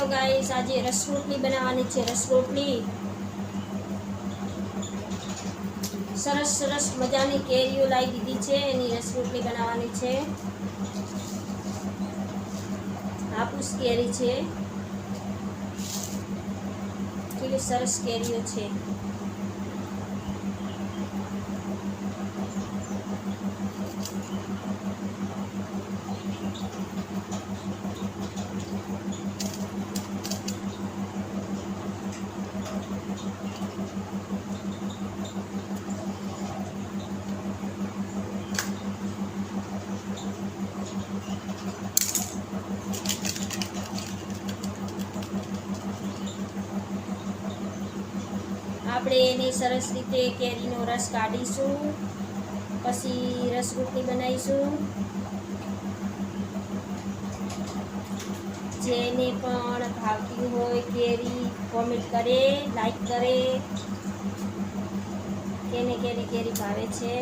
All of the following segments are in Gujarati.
चलो गाइस आज रस रोटली बनावानी छे। रस रोटली सरस सरस मजानी केरीओ लाई दीधी छे, एनी रस रोटली बनावानी छे। हापूस केरी छे, केवी सरस केरीओ छे। આપણે એની સરસ રીતે કેરીનો રસ કાઢીશું, પછી રસ રોટલી બનાવીશું। જેને પણ ભાવતી હોય કેરી કોમેન્ટ કરે, લાઈક કરે, કેને કેરી કેરી ભાવે છે।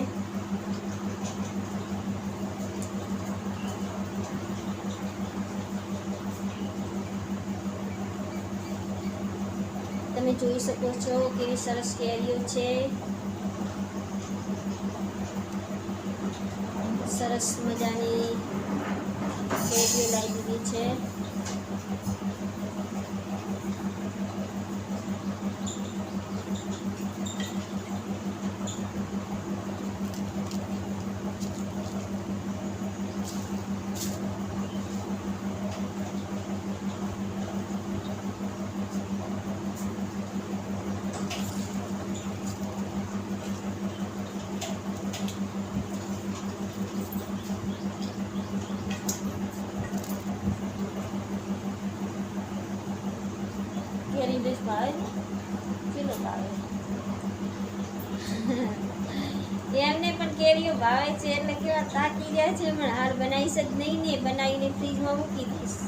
તમે જોઈ શકો છો કેવી સરસ કેરીઓ છે, સરસ મજાની કેરીઓ લાવી દીધી છે। કેરી બેસ ભાવે કેટલો ભાવે એમને પણ કેરીઓ ભાવે છે એટલે કેવા તાકી રહ્યા છે, પણ હાર બનાવીશ જ નહીં ને, બનાવીને ફ્રીજમાં મૂકી દઈશ।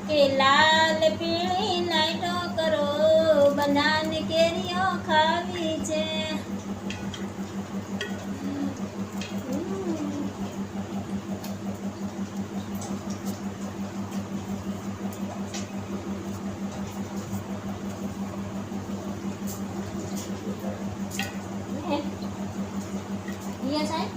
કે લાલ પીળી લાઈટો કરો, બનાન કેરીઓ ખાવી છે। સાહેબ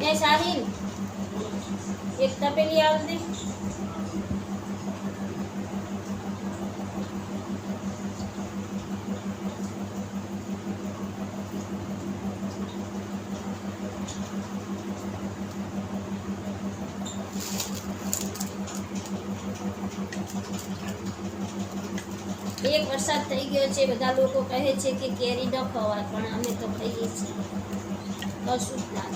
એ સાહિલ એક તપેલી આવ દે। એક વરસાદ થઈ ગયો છે, બધા લોકો કહે છે કે કેરી ન ખવાય, પણ અમે તો ખાઈએ છીએ, કશું જ ના.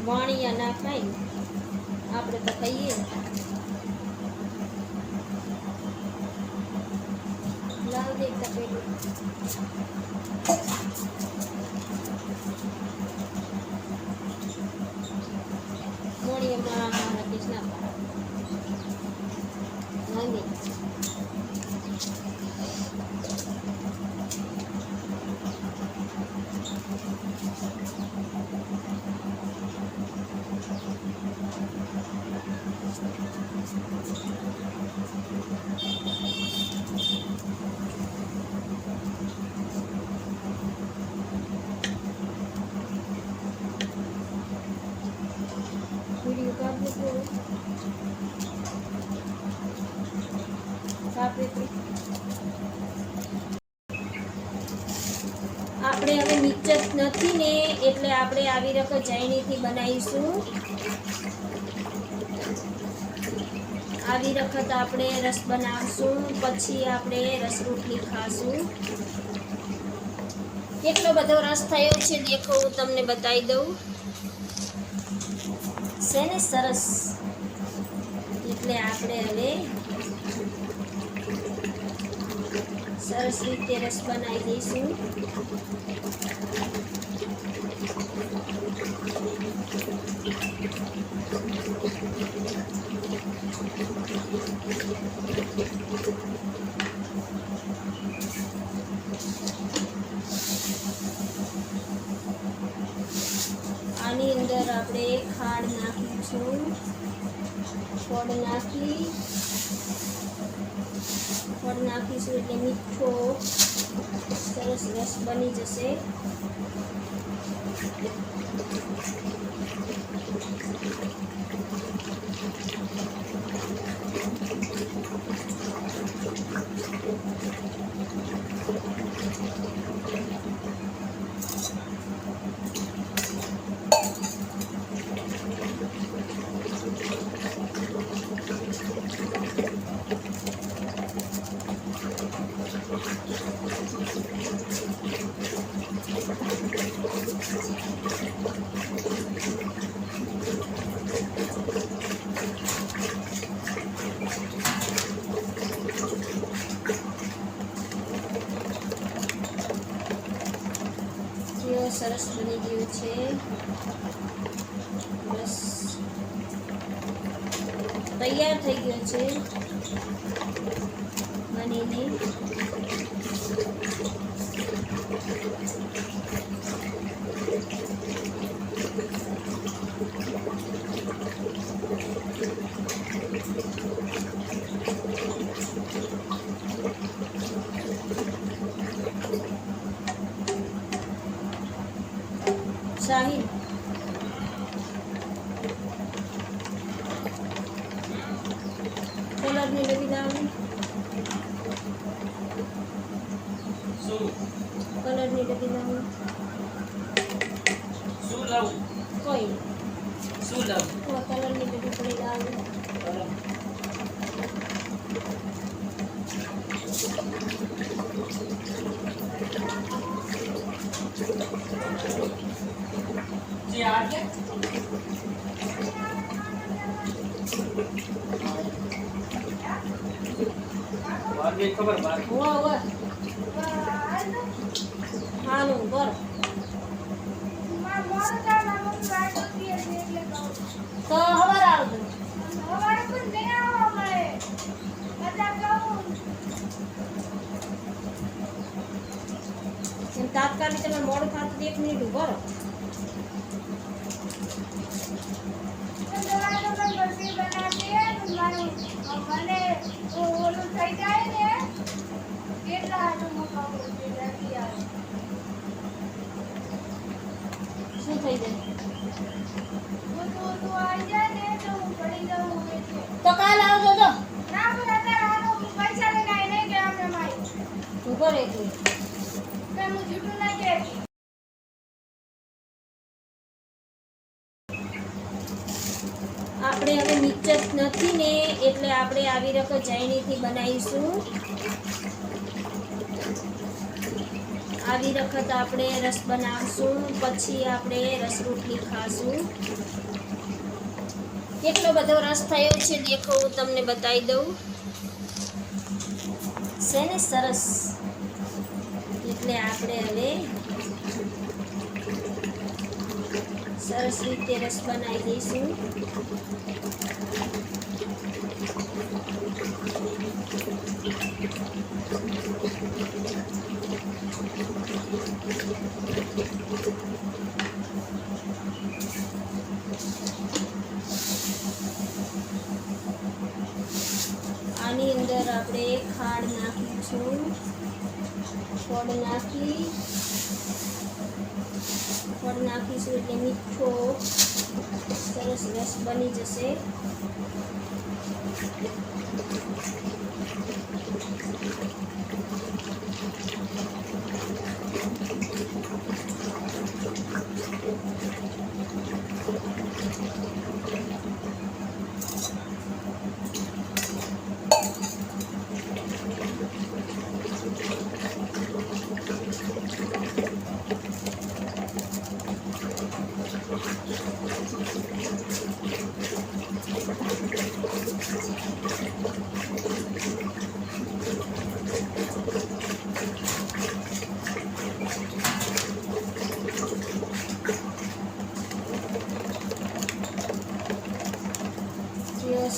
વાણિયા ના ખાય, આપણે તો ખાઈએ. લાવ દે તપેલું. વાણિયામાં મારા કૃષ્ણ પાડે વિડીયો કાઢ દે આપણે હવે મિક્સર નથી ને, એટલે આપણે આવી રકો જૈણીથી બનાવીશું. આવી વખત આપણે રસ બનાવશું, પછી આપણે રસ રોટલી ખાશું. કેટલો બધો રસ થયો છે દેખો, હું તમને બતાવી દઉં છે ને, સરસ. એટલે આપણે હવે સરસ રીતે રસ બનાવી દઈશું. આની અંદર આપણે ખાંડ નાખીશું, ખોડ નાખીશું એટલે મીઠો સરસ રસ બની જશે. સરસ બની ગયું છે, બસ તૈયાર થઈ ગયો છે બનીને. શાહી કલરની ડબ્બી લાવવાની, કલરની ડબ્બી લાવવાની. શું લાવું? કોઈ શું લાવું? કલરની ડબ્બી પડી લાવવાની. જે આ કે વાગે ખબર બાર હોવે હાલું બર તો હવાર આવજો. તાત્કાલિક તમે મોડું થતું 1 મિનિટ ઉભો રહો. શું થઈ જાય તો કાલ આવજો. તો ઉભો રહે આપણે હવે મિક્સર નથી ને એટલે આપણે આવી રકો જૈણીથી બનાવીશું. આવી વખત આપણે રસ બનાવશું, પછી આપણે રસ રોટલી ખાશું. કેટલો બધો રસ થયો છે દેખો, હું તમને બતાવી દઉં છે ને સરસ. એટલે આપણે હવે સરસ રીતે રસ બનાવી દઈશું. આની અંદર આપણે ખાંડ નાખીશું. ખોડ નાખીશું એટલે મીઠો સરસ રસ બની જશે.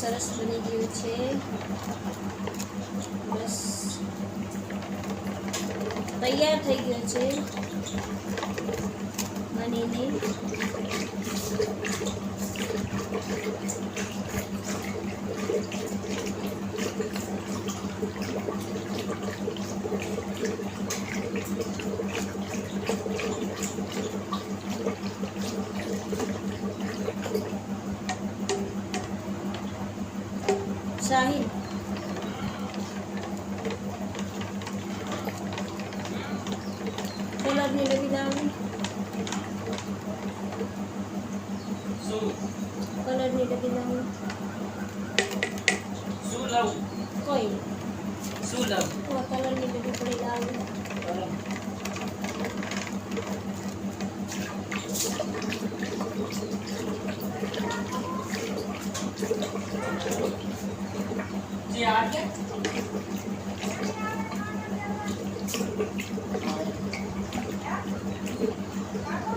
સરસ બની ગયું છે. બસ તૈયાર થઈ ગયો છે બનીને. શાહીન કલરની ડબ્બી લાવવાની. શું કલરની ડબ્બી લાવવાની. શું લાવું? કોઈ શું લાવું? કલરની ડબ્બી પડી લાવવાની. જી આ ગયા?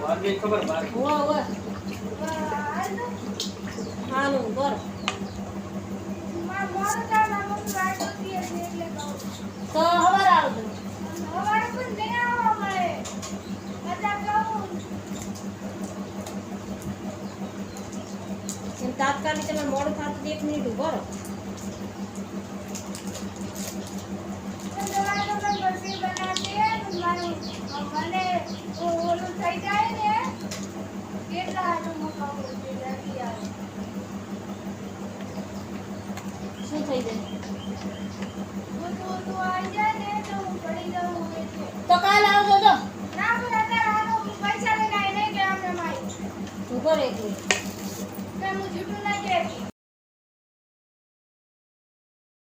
વાગે ખબર બાર. હોવે હાલું બર તો હવાર આવજો. તાત્કાલિક તમે મોડું થતું 1 મિનિટ ઉભો રહો. શું થઈ જાય? તો કાલ આવજો તો ઉભો રહે.